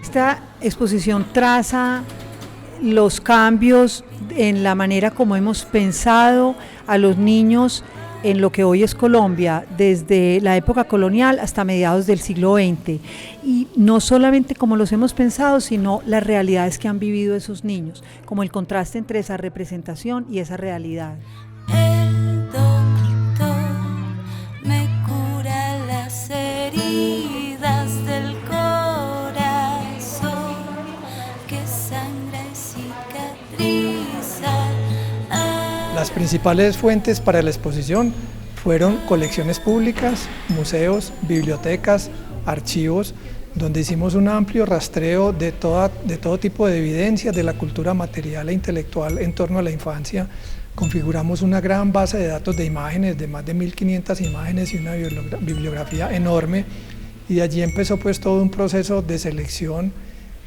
Esta exposición traza los cambios en la manera como hemos pensado a los niños en lo que hoy es Colombia, desde la época colonial hasta mediados del siglo XX. Y no solamente como los hemos pensado, sino las realidades que han vivido esos niños, como el contraste entre esa representación y esa realidad. El doctor me cura las heridas del corazón que sangra y cicatriza. Las principales fuentes para la exposición fueron colecciones públicas, museos, bibliotecas, archivos, donde hicimos un amplio rastreo de todo tipo de evidencias de la cultura material e intelectual en torno a la infancia. Configuramos una gran base de datos de imágenes, de más de 1500 imágenes y una bibliografía enorme, y de allí empezó pues todo un proceso de selección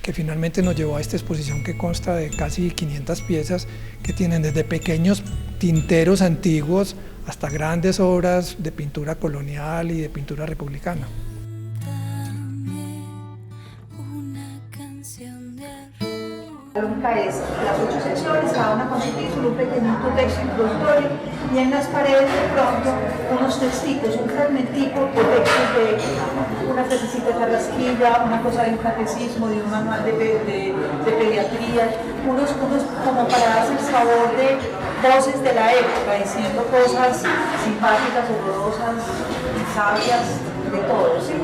que finalmente nos llevó a esta exposición que consta de casi 500 piezas que tienen desde pequeños tinteros antiguos hasta grandes obras de pintura colonial y de pintura republicana. La lógica es las 8 secciones, cada una con su título, un pequeñito texto introductorio, y en las paredes de pronto unos textitos, un fragmentico de textos de época, una frasecita de Carrasquilla, una cosa de un catecismo, de un manual de pediatría, unos como para darse el sabor de voces de la época, diciendo cosas simpáticas, horrorosas, sabias, de todo, ¿sí?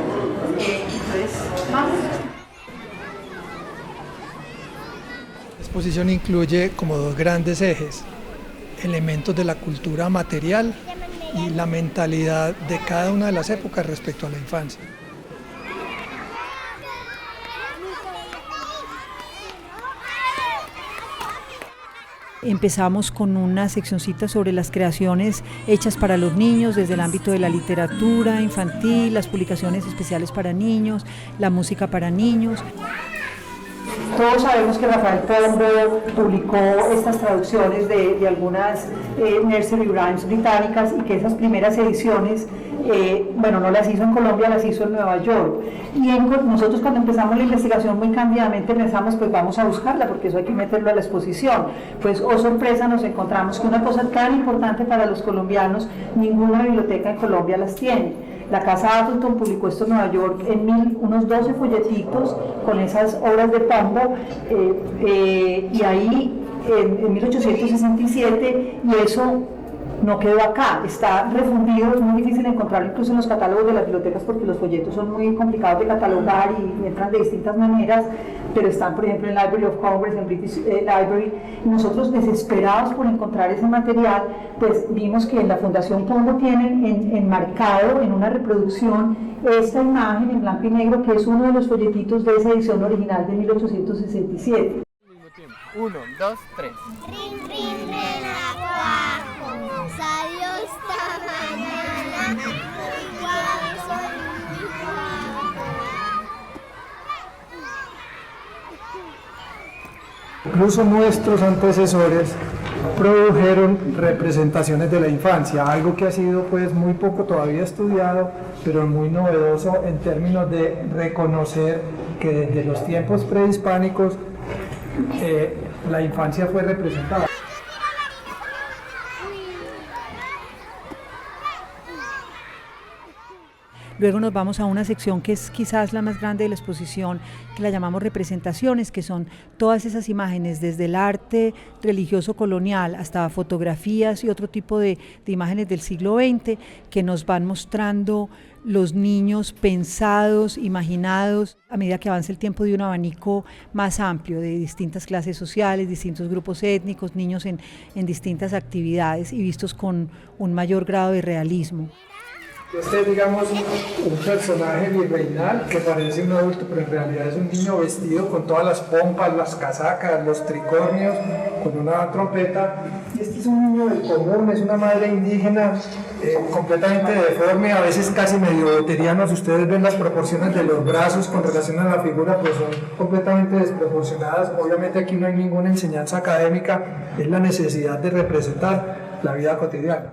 Entonces, vamos. La exposición incluye como dos grandes ejes: elementos de la cultura material y la mentalidad de cada una de las épocas respecto a la infancia. Empezamos con una seccioncita sobre las creaciones hechas para los niños desde el ámbito de la literatura infantil, las publicaciones especiales para niños, la música para niños. Todos sabemos que Rafael Pombo publicó estas traducciones de algunas nursery rhymes británicas, y que esas primeras ediciones, no las hizo en Colombia, las hizo en Nueva York. Y nosotros, cuando empezamos la investigación, muy cándidamente pensamos, pues vamos a buscarla, porque eso hay que meterlo a la exposición. Pues, oh sorpresa, nos encontramos que una cosa tan importante para los colombianos, ninguna biblioteca en Colombia las tiene. La Casa Appleton publicó esto en Nueva York en unos 12 folletitos con esas obras de Pombo, y ahí en 1867, y eso no quedó acá, está refundido, es muy difícil encontrarlo incluso en los catálogos de las bibliotecas, porque los folletos son muy complicados de catalogar y entran de distintas maneras, pero están, por ejemplo, en Library of Congress, en British Library, y nosotros, desesperados por encontrar ese material, pues vimos que en la Fundación Pombo tienen enmarcado en una reproducción esta imagen en blanco y negro, que es uno de los folletitos de esa edición original de 1867. 1, 2, 3. Rin, rin, renacuajo, salió esta mañana, igual soy Incluso nuestros antecesores produjeron representaciones de la infancia, algo que ha sido pues muy poco todavía estudiado, pero muy novedoso en términos de reconocer que desde los tiempos prehispánicos la infancia fue representada. Luego nos vamos a una sección que es quizás la más grande de la exposición, que la llamamos representaciones, que son todas esas imágenes, desde el arte religioso colonial hasta fotografías y otro tipo de imágenes del siglo XX, que nos van mostrando los niños pensados, imaginados, a medida que avanza el tiempo, de un abanico más amplio, de distintas clases sociales, distintos grupos étnicos, niños en distintas actividades y vistos con un mayor grado de realismo. Este es, digamos, un personaje virreinal que parece un adulto, pero en realidad es un niño vestido con todas las pompas, las casacas, los tricornios, con una trompeta. Y este es un niño del común, es una madre indígena completamente deforme, a veces casi medio veteriano. Si ustedes ven las proporciones de los brazos con relación a la figura, pues son completamente desproporcionadas. Obviamente aquí no hay ninguna enseñanza académica, es la necesidad de representar la vida cotidiana.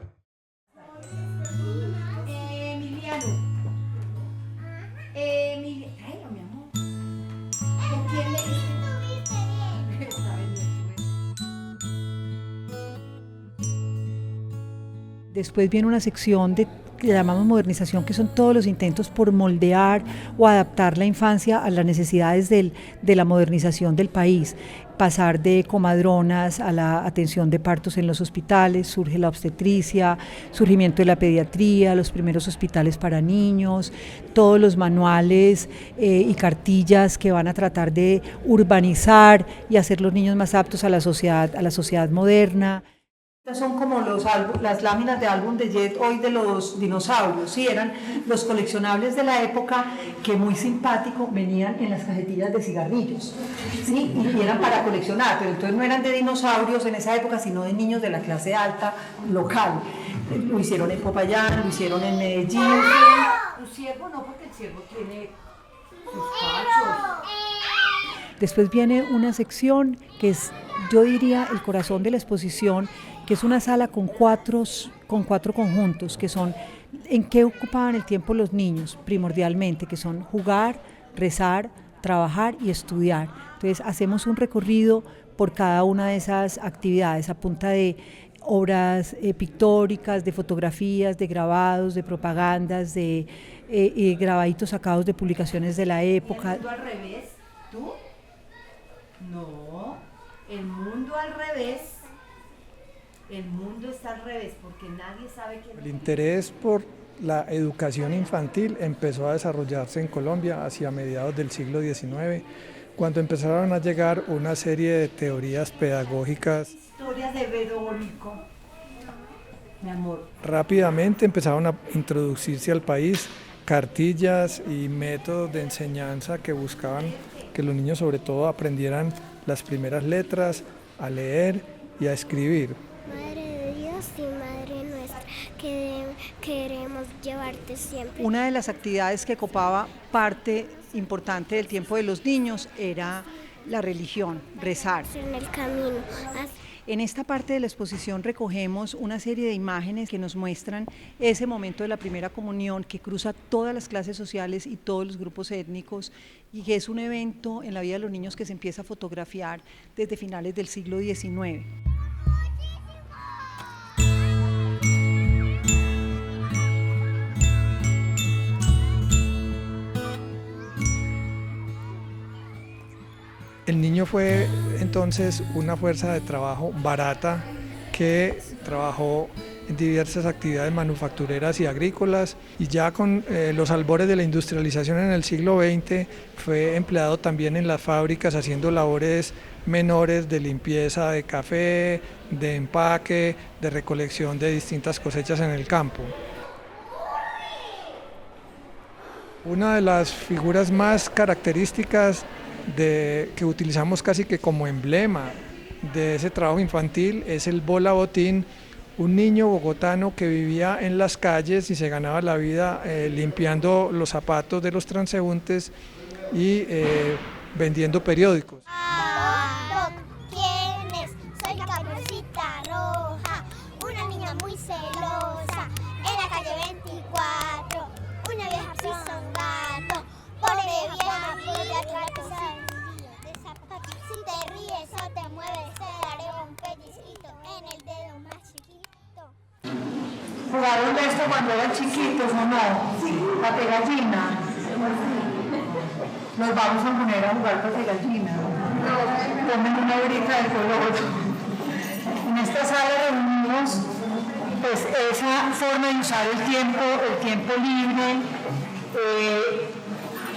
Después viene una sección que llamamos modernización, que son todos los intentos por moldear o adaptar la infancia a las necesidades de la modernización del país. Pasar de comadronas a la atención de partos en los hospitales, surge la obstetricia, surgimiento de la pediatría, los primeros hospitales para niños, todos los manuales y cartillas que van a tratar de urbanizar y hacer los niños más aptos a la sociedad moderna. Estas son como las láminas de álbum de Jet hoy de los dinosaurios, ¿sí? Eran los coleccionables de la época que muy simpático venían en las cajetillas de cigarrillos, ¿sí? Y eran para coleccionar, pero entonces no eran de dinosaurios en esa época, sino de niños de la clase alta local. Lo hicieron en Popayán, lo hicieron en Medellín. Un ciervo no, porque el ciervo tiene sus cachos. Después viene una sección que es, yo diría, el corazón de la exposición, que es una sala con cuatro conjuntos, que son en qué ocupaban el tiempo los niños primordialmente, que son jugar, rezar, trabajar y estudiar. Entonces hacemos un recorrido por cada una de esas actividades a punta de obras pictóricas, de fotografías, de grabados, de propagandas, de grabaditos sacados de publicaciones de la época. ¿El mundo al revés? ¿Tú? No, el mundo al revés. El mundo está al revés porque nadie sabe quién es. El interés por la educación infantil empezó a desarrollarse en Colombia hacia mediados del siglo XIX, cuando empezaron a llegar una serie de teorías pedagógicas. Historias de Verónico, mi amor. Rápidamente empezaron a introducirse al país cartillas y métodos de enseñanza que buscaban que los niños sobre todo aprendieran las primeras letras, a leer y a escribir. Madre de Dios y Madre nuestra, que queremos llevarte siempre. Una de las actividades que copaba parte importante del tiempo de los niños era la religión, rezar. En el camino. En esta parte de la exposición recogemos una serie de imágenes que nos muestran ese momento de la primera comunión que cruza todas las clases sociales y todos los grupos étnicos y que es un evento en la vida de los niños que se empieza a fotografiar desde finales del siglo XIX. El niño fue entonces una fuerza de trabajo barata que trabajó en diversas actividades manufactureras y agrícolas, y ya con los albores de la industrialización en el siglo XX fue empleado también en las fábricas haciendo labores menores de limpieza de café, de empaque, de recolección de distintas cosechas en el campo. Una de las figuras más características que utilizamos casi que como emblema de ese trabajo infantil es el Bola Botín, un niño bogotano que vivía en las calles y se ganaba la vida limpiando los zapatos de los transeúntes y vendiendo periódicos. ¿Quién es? Soy Caperucita Roja, una niña muy celosa, en la calle 24, una vieja piso un gato, pobre vieja, podría atravesar de zapatos. Si te ríes o te mueves, te daré un pellizquito en el dedo más chiquito. ¿Jugaron de esto cuando eran chiquitos o no? Pate gallina. Nos vamos a poner a jugar pate gallina. Tomen una horita de color. En esta sala reunimos pues esa forma de usar el tiempo libre,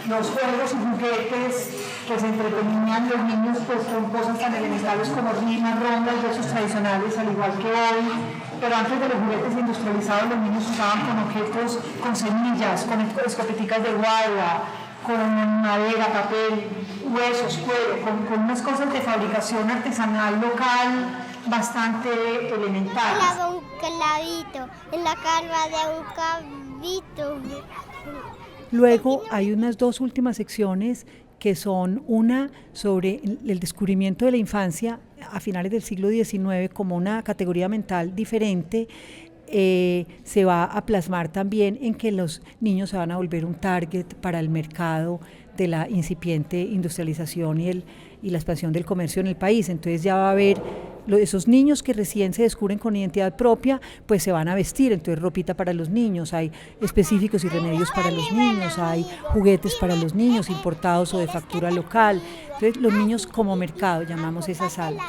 los juegos y juguetes que se entretenían los niños pues, con cosas tan elementales como rimas, rondas, versos tradicionales, al igual que hoy. Pero antes de los juguetes industrializados, los niños usaban con objetos, con semillas, con escopeticas de guarda, con madera, papel, huesos, cuero, con unas cosas de fabricación artesanal local bastante elementales. Hago un clavito en la calva de un cabito. Luego hay unas dos últimas secciones que son una sobre el descubrimiento de la infancia a finales del siglo XIX como una categoría mental diferente. Se va a plasmar también en que los niños se van a volver un target para el mercado de la incipiente industrialización y la expansión del comercio en el país. Entonces ya va a haber esos niños que recién se descubren con identidad propia, pues se van a vestir, entonces ropita para los niños, hay específicos y remedios para los niños, hay juguetes para los niños importados o de factura local, entonces los niños como mercado llamamos esa sala.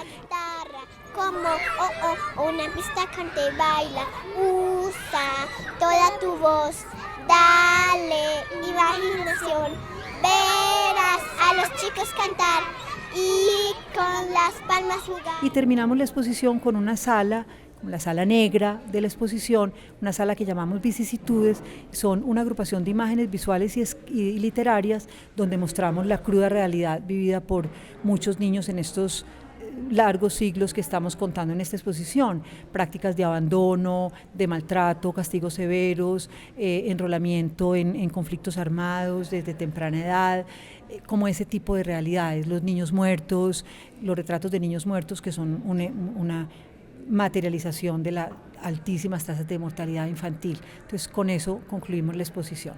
Como una pista canta y baila, usa toda tu voz, dale imaginación, verás a los chicos cantar y con las palmas jugar. Y terminamos la exposición con una sala, como la sala negra de la exposición, una sala que llamamos Vicisitudes, son una agrupación de imágenes visuales y literarias donde mostramos la cruda realidad vivida por muchos niños en estos largos siglos que estamos contando en esta exposición, prácticas de abandono, de maltrato, castigos severos, enrolamiento en conflictos armados desde temprana edad, como ese tipo de realidades, los niños muertos, los retratos de niños muertos que son una materialización de las altísimas tasas de mortalidad infantil. Entonces con eso concluimos la exposición.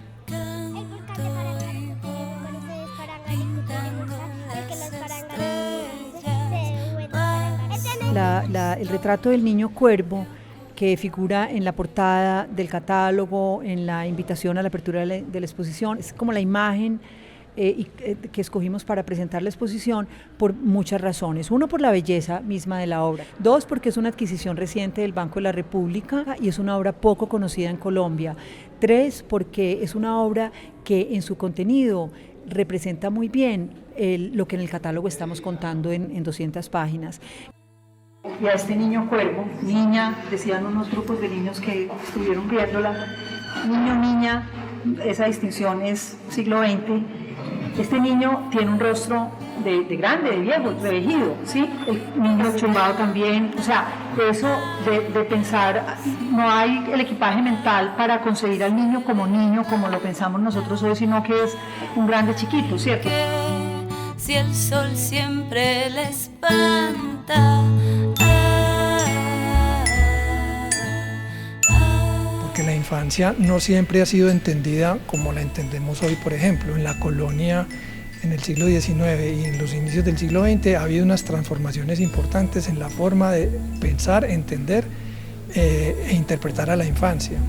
El retrato del niño cuervo que figura en la portada del catálogo, en la invitación a la apertura de la exposición, es como la imagen que escogimos para presentar la exposición por muchas razones. Uno, por la belleza misma de la obra. Dos, porque es una adquisición reciente del Banco de la República y es una obra poco conocida en Colombia. Tres, porque es una obra que en su contenido representa muy bien lo que en el catálogo estamos contando en 200 páginas. Y a este niño cuervo, niña, decían unos grupos de niños que estuvieron viéndola, niño, niña, esa distinción es siglo XX. Este niño tiene un rostro de grande, de viejo, de vejido, ¿sí? El niño chumbado también, o sea, eso de pensar, no hay el equipaje mental para concebir al niño como lo pensamos nosotros hoy, sino que es un grande chiquito, ¿cierto? Si el sol siempre le espanta. Porque la infancia no siempre ha sido entendida como la entendemos hoy, por ejemplo, en la colonia en el siglo XIX y en los inicios del siglo XX ha habido unas transformaciones importantes en la forma de pensar, entender e interpretar a la infancia.